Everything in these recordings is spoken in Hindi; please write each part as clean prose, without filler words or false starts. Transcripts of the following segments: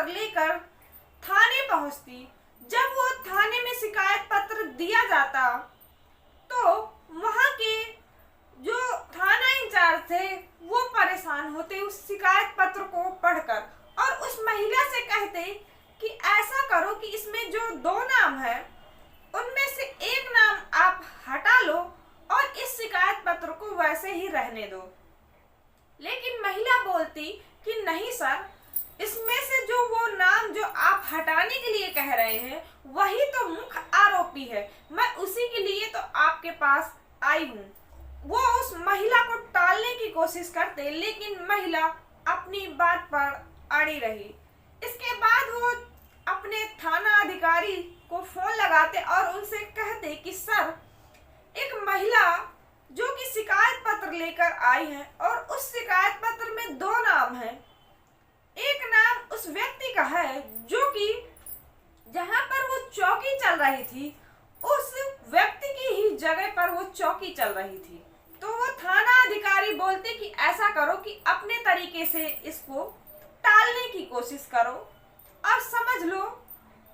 पत्र लेकर थाने पहुंचती। जब वो थाने में शिकायत पत्र दिया जाता तो वहां के जो थाना इंचार्ज थे वो परेशान होते उस शिकायत पत्र को पढ़कर और उस महिला से कहते कि ऐसा करो कि इसमें जो दो नाम है उनमें से एक नाम आप हटा लो और इस शिकायत पत्र को वैसे ही रहने दो। लेकिन महिला बोलती कि नहीं सर, इसमें से जो वो नाम जो आप हटाने के लिए कह रहे हैं वही तो मुख्य आरोपी है, मैं उसी के लिए तो आपके पास आई हूँ। वो उस महिला को टालने की कोशिश करते लेकिन महिला अपनी बात पर अड़ी रही। इसके बाद वो अपने थाना अधिकारी को फोन लगाते और उनसे कहते कि सर, एक महिला जो कि शिकायत पत्र लेकर आई है और उस शिकायत पत्र में दो नाम है। एक नाम उस व्यक्ति का है जो कि जहां पर वो चौकी चल रही थी उस व्यक्ति की ही जगह पर वो चौकी चल रही थी। तो वो थाना अधिकारी बोलते कि ऐसा करो कि अपने तरीके से इसको टालने की कोशिश करो और समझ लो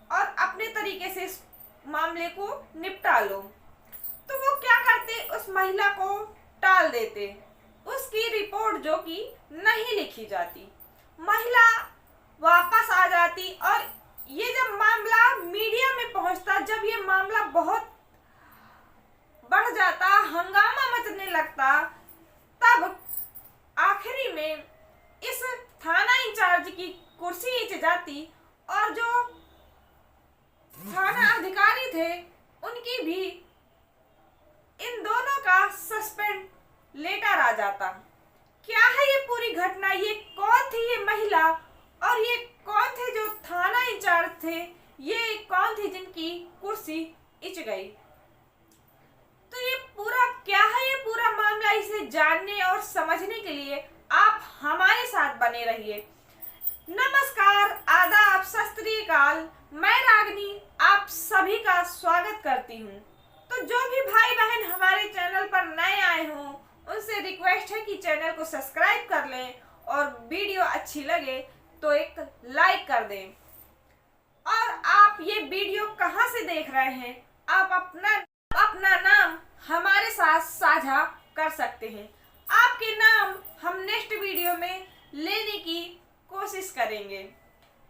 और अपने तरीके से इस मामले को निपटा लो। तो वो क्या करते, उस महिला को टाल देते, उसकी रिपोर्ट जो कि नहीं लिखी जाती। महिला वापस आ जाती और ये जब मामला मीडिया में पहुंचता, जब ये मामला बहुत बढ़ जाता, हंगामा मचने लगता, तब आखिरी में इस थाना इंचार्ज की कुर्सी नीचे जाती और जो थाना अधिकारी थे उनकी भी इन दोनों का सस्पेंड लेटर आ जाता। क्या है ये पूरी घटना, ये कौन थी ये महिला और ये कौन थे जो थाना इंचार्ज थे, ये कौन थी जिनकी कुर्सी इच गई। तो ये पूरा क्या है ये पूरा मामला, इसे जानने और समझने के लिए आप हमारे साथ बने रहिए। नमस्कार, आदाब, सत श्री अकाल, मैं रागिनी आप सभी का स्वागत करती हूँ। तो जो भी भाई बहन हमारे चैनल पर नए आए हों उनसे रिक्वेस्ट है कि चैनल को सब्सक्राइब कर लें और वीडियो अच्छी लगे तो एक लाइक कर दें। और आप ये वीडियो कहाँ से देख रहे हैं, आप अपना नाम हमारे साथ साझा कर सकते हैं। आपके नाम हम नेक्स्ट वीडियो में लेने की कोशिश करेंगे।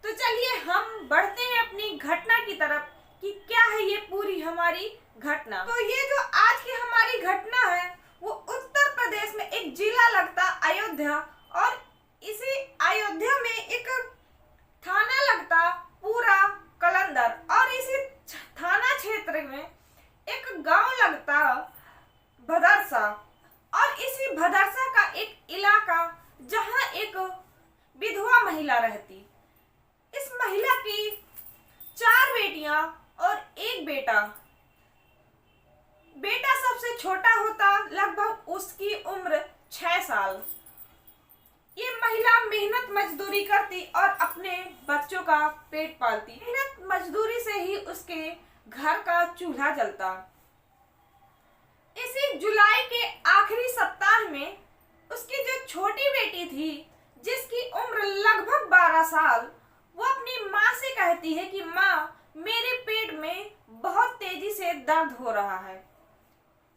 तो चलिए हम बढ़ते हैं अपनी घटना की तरफ कि क्या है ये पूरी हमारी घटना। तो ये जो आज की हमारी घटना है वो उत्तर प्रदेश में एक जिला लगता अयोध्या और इसी अयोध्या में एक थाना लगता पूरा कलंदर और इसी थाना क्षेत्र में एक गांव लगता भदरसा और इसी भदरसा का एक इलाका जहां एक विधवा महिला रहती। इस महिला की 4 बेटियां और एक बेटा। बेटा सबसे छोटा होता, लगभग उसकी उम्र 6 साल। ये महिला मेहनत मजदूरी करती और अपने बच्चों का पेट पालती। मेहनत मजदूरी से ही उसके घर का चूल्हा जलता। इसी जुलाई के आखिरी सप्ताह में उसकी जो छोटी बेटी थी जिसकी उम्र लगभग 12 साल, वो अपनी माँ से कहती है कि माँ, मेरे पेट में बहुत तेजी से दर्द हो रहा है।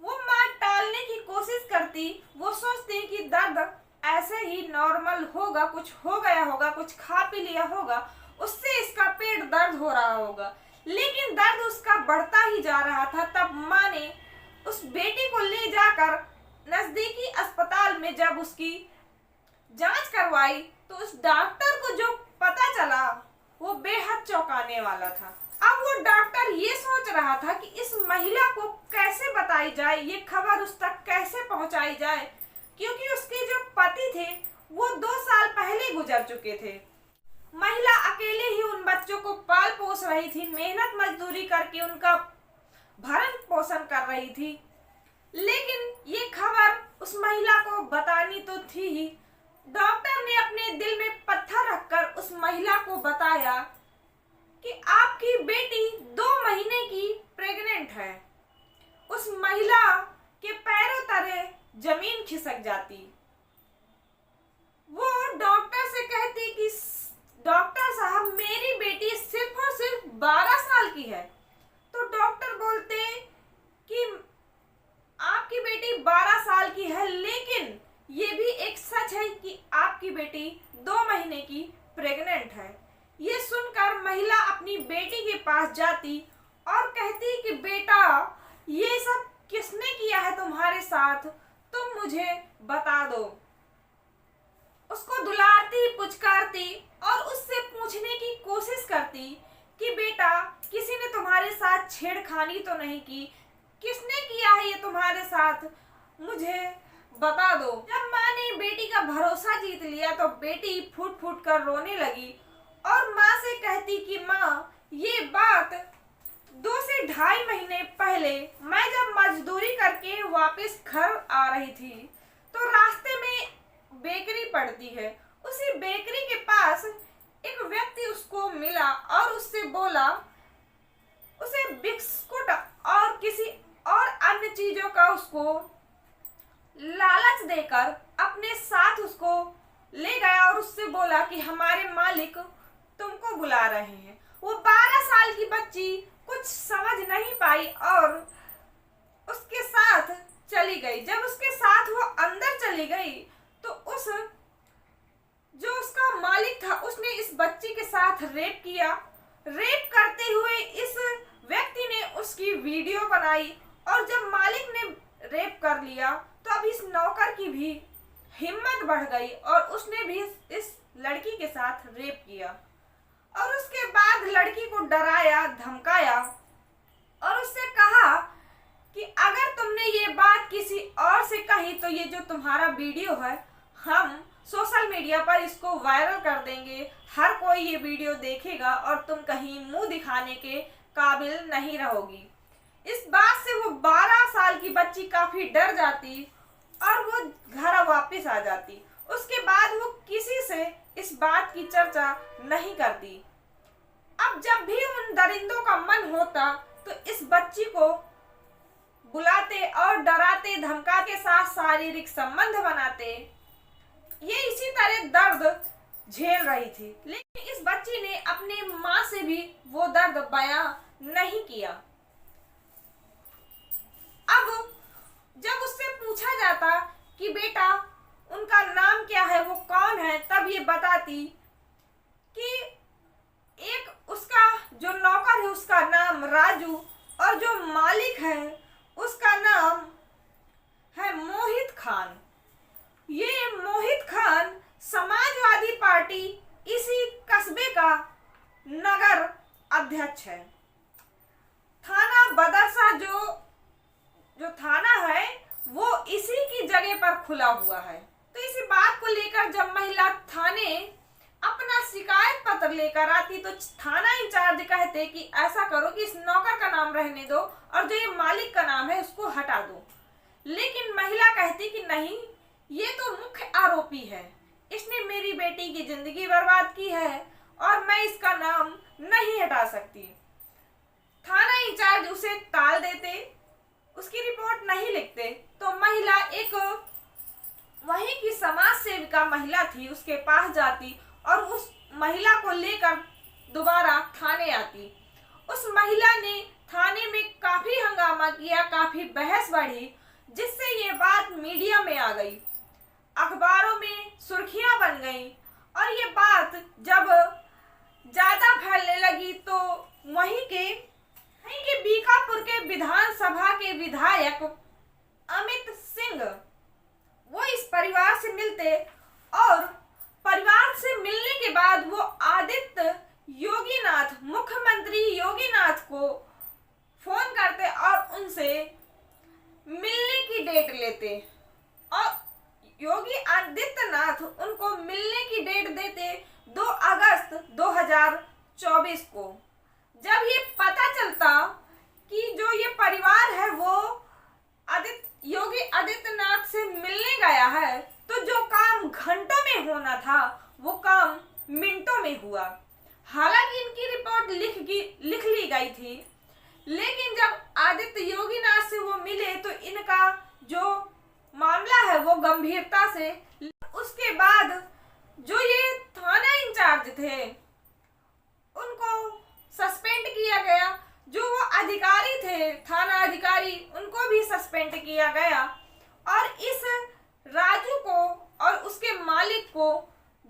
वो माँ टालने की कोशिश करती, वो सोचती कि दर्द ऐसे ही नॉर्मल होगा, कुछ हो गया होगा, कुछ खा पी लिया होगा, उससे इसका पेट दर्द हो रहा होगा। लेकिन दर्द उसका बढ़ता ही जा रहा था। तब माँ ने उस बेटी को ले जाकर नजदीकी अस्पताल में जब उसकी जांच करवाई तो उस डॉक्टर को जो पता चला वो बेहद चौंकाने वाला था। अब वो डॉक्टर ये सोच रहा था कि इस महिला को कैसे बताई जाए, ये खबर उस तक कैसे पहुंचाई जाए, क्योंकि उसके जो पति थे वो 2 साल पहले गुजर चुके थे। महिला अकेले ही उन बच्चों को पाल पोस रही थी, मेहनत मजदूरी करके उनका भरण पोषण कर रही थी। लेकिन ये खबर उस महिला को बतानी तो थी ही। डॉक्टर ने अपने दिल में पत्थर रखकर उस महिला को बताया कि आपकी बेटी 2 महीने की प्रेग्नेंट है। उस महिला के पैरों तले जमीन खिसक जाती। वो डॉक्टर से कहती कि डॉक्टर साहब, आपकी बेटी 2 महीने की प्रेग्नेंट है। ये सुनकर महिला अपनी बेटी के पास जाती और कहती कि बेटा, ये सब किसने किया है तुम्हारे साथ, तुम मुझे बता दो। उसको दुलारती, पुचकारती और उससे पूछने की कोशिश करती कि बेटा, किसी ने तुम्हारे साथ छेड़खानी तो नहीं की, किसने किया है ये तुम्हारे साथ, मुझे बता दो। जब माँ ने बेटी का भरोसा जीत लिया तो बेटी फूट फूट कर रोने लगी और माँ से कहती कि माँ, ये बात 2 से ढाई महीने पहले मैं जब मजदूरी करके वापस घर आ रही थी तो रास्ते में बेकरी पड़ती है। उसी बेकरी के पास एक व्यक्ति उसको मिला और उससे बोला, उसे बिस्कुट और किसी और अन्य चीजों का उसको लालच देकर अपने साथ उसको ले गया और उससे बोला कि हमारे मालिक तुमको बुला रहे हैं। वो 12 साल की बच्ची कुछ समझ नहीं पाई और उसके साथ चली गई। जब उसके साथ वो अंदर चली गई तो जो उसका मालिक था उसने इस बच्ची के साथ रेप किया। रेप करते हुए इस व्यक्ति ने उसकी वीडियो बनाई और जब मालिक ने रेप कर लिया तो अब इस नौकर की भी हिम्मत बढ़ गई और उसने भी इस लड़की के साथ रेप किया और उसके बाद लड़की को डराया, धमकाया और उससे कहा कि अगर तुमने ये बात किसी और से कही तो ये जो तुम्हारा वीडियो है हम सोशल मीडिया पर इसको वायरल कर देंगे, हर कोई ये वीडियो देखेगा और तुम कहीं मुंह दिखाने के काबिल नहीं रहोगी। इस बात से वो 12 साल की बच्ची काफी डर जाती और वो घर वापस आ जाती। उसके बाद वो किसी से इस बात की चर्चा नहीं करती। अब जब भी उन दरिंदों का मन होता तो इस बच्ची को बुलाते और डराते, धमकाते, साथ शारीरिक संबंध बनाते। ये इसी तरह दर्द झेल रही थी, लेकिन इस बच्ची ने अपने माँ से भी वो दर्द बयां नहीं किया। अब जब उससे पूछा जाता कि बेटा उनका नाम क्या है, वो कौन है, तब ये बताती कि एक उसका जो नौकर है उसका नाम राजू और जो मालिक है उसका नाम है मोहित खान। ये मोहित खान समाजवादी पार्टी इसी कस्बे का नगर अध्यक्ष है। थाना बदरसा जो थाना है वो इसी की जगह पर खुला हुआ है। तो इसी बात को लेकर जब महिला थाने अपना शिकायत पत्र लेकर आती तो थाना इंचार्ज कहते कि ऐसा करो कि इस नौकर का नाम रहने दो और जो ये मालिक का नाम है उसको हटा दो। लेकिन महिला कहती कि नहीं, ये तो मुख्य आरोपी है, इसने मेरी बेटी की जिंदगी बर्बाद की है और मैं इसका नाम नहीं हटा सकती। थाना इंचार्ज उसे टाल देते, उसकी रिपोर्ट नहीं लिखते। तो महिला एक वहीं की समाज सेविका महिला थी, उसके पास जाती और उस महिला को लेकर दोबारा थाने आती। उस महिला ने थाने में काफी हंगामा किया, काफी बहस बढ़ी, जिससे ये बात मीडिया में आ गई, अखबारों में सुर्खियां बन गईं और ये बात जब ज्यादा फैलने लगी तो वहीं के बीकापुर के विधानसभा के विधायक अमित सिंह वो इस परिवार से मिलते और परिवार से मिलने के बाद वो आदित्य योगीनाथ, मुख्यमंत्री योगीनाथ को फोन करते और उनसे मिलने की डेट लेते और योगी आदित्यनाथ उनको मिलने की डेट देते 2 अगस्त 2024 को। जब ये पता चलता कि जो ये परिवार है वो योगी आदित्यनाथ से मिलने गया है तो जो काम घंटों में होना था वो काम मिनटों में हुआ। हालांकि इनकी रिपोर्ट लिख ली गई थी, लेकिन जब आदित्य योगीनाथ से वो मिले तो इनका जो मामला है वो गंभीरता से, उसके बाद जो ये थाना इंचार्ज थे उनको सस्पेंड किया गया। जो वो अधिकारी थे, थाना अधिकारी, उनको भी सस्पेंड किया गया और इस राजू को और उसके मालिक को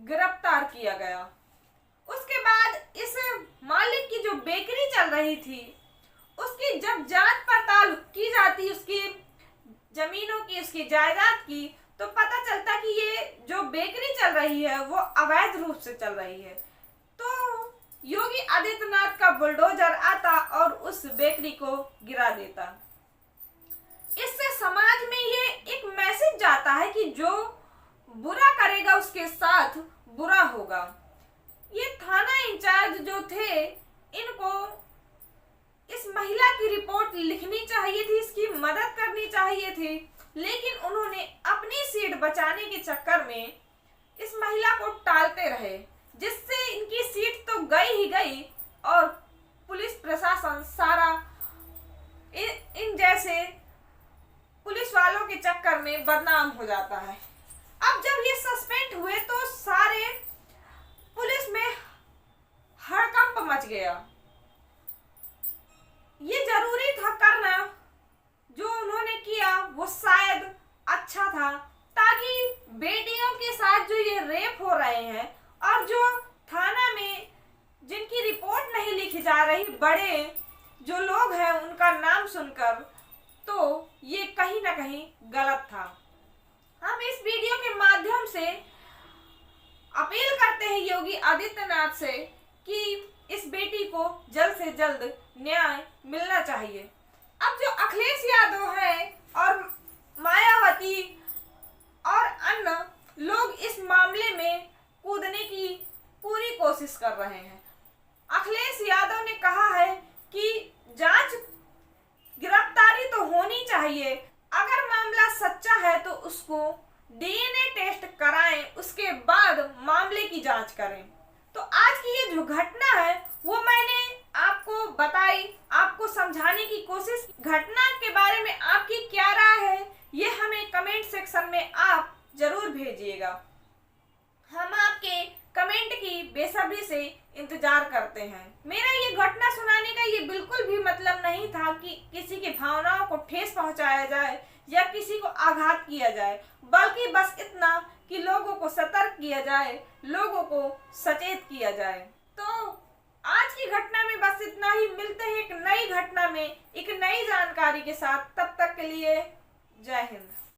गिरफ्तार किया गया। उसके बाद इस मालिक की जो बेकरी चल रही थी उसकी जब जांच पड़ताल की जाती, उसकी जमीनों की, उसकी जायदाद की, तो पता चलता कि ये जो बेकरी चल रही है वो अवैध रूप से चल रही है। तो योगी आदित्यनाथ का बुलडोजर आता और उस बेकरी को गिरा देता। इससे समाज में ये एक मैसेज जाता है कि जो बुरा करेगा उसके साथ बुरा होगा। ये थाना इंचार्ज जो थे, इनको इस महिला की रिपोर्ट लिखनी चाहिए थी, इसकी मदद करनी चाहिए थी, लेकिन उन्होंने अपनी सीट बचाने के चक्कर में इस महिला को टालते रहे, जिससे इनकी सीट तो गई ही गई और पुलिस प्रशासन सारा इन जैसे पुलिस वालों के चक्कर में बदनाम हो जाता है। अब जब ये सस्पेंड हुए तो सारे पुलिस में हड़कंप मच गया। ये जरूरी था करना, जो उन्होंने किया वो शायद अच्छा था, ताकि बेटियों के साथ जो ये रेप हो रहे हैं और जो थाना में जिनकी रिपोर्ट नहीं लिखी जा रही, बड़े जो लोग हैं उनका नाम सुनकर, तो ये कहीं ना कहीं गलत था। हम इस वीडियो के माध्यम से अपील करते हैं योगी आदित्यनाथ से कि इस बेटी को जल्द से जल्द न्याय मिलना चाहिए। अब जो अखिलेश यादव है और मायावती और अन्य लोग इस मामले में कूदने की पूरी कोशिश कर रहे हैं। अखिलेश यादव ने कहा है कि जांच, गिरफ्तारी तो होनी चाहिए, अगर मामला सच्चा है तो उसको डीएनए टेस्ट कराएं, उसके बाद मामले की जांच करें। तो आज की ये जो घटना है वो मैंने आपको बताई, आपको समझाने की कोशिश। घटना के बारे में आपकी क्या राय है ये हमें कमेंट सेक्शन में आप जरूर भेजिएगा। हम आपके कमेंट की बेसब्री से इंतजार करते हैं। मेरा ये घटना सुनाने का ये बिल्कुल भी मतलब नहीं था कि किसी की भावनाओं को ठेस पहुंचाया जाए या किसी को आघात किया जाए, बल्कि बस इतना कि लोगों को सतर्क किया जाए, लोगों को सचेत किया जाए। तो आज की घटना में बस इतना ही। मिलते हैं एक नई घटना में एक नई जानकारी के साथ। तब तक के लिए जय हिंद।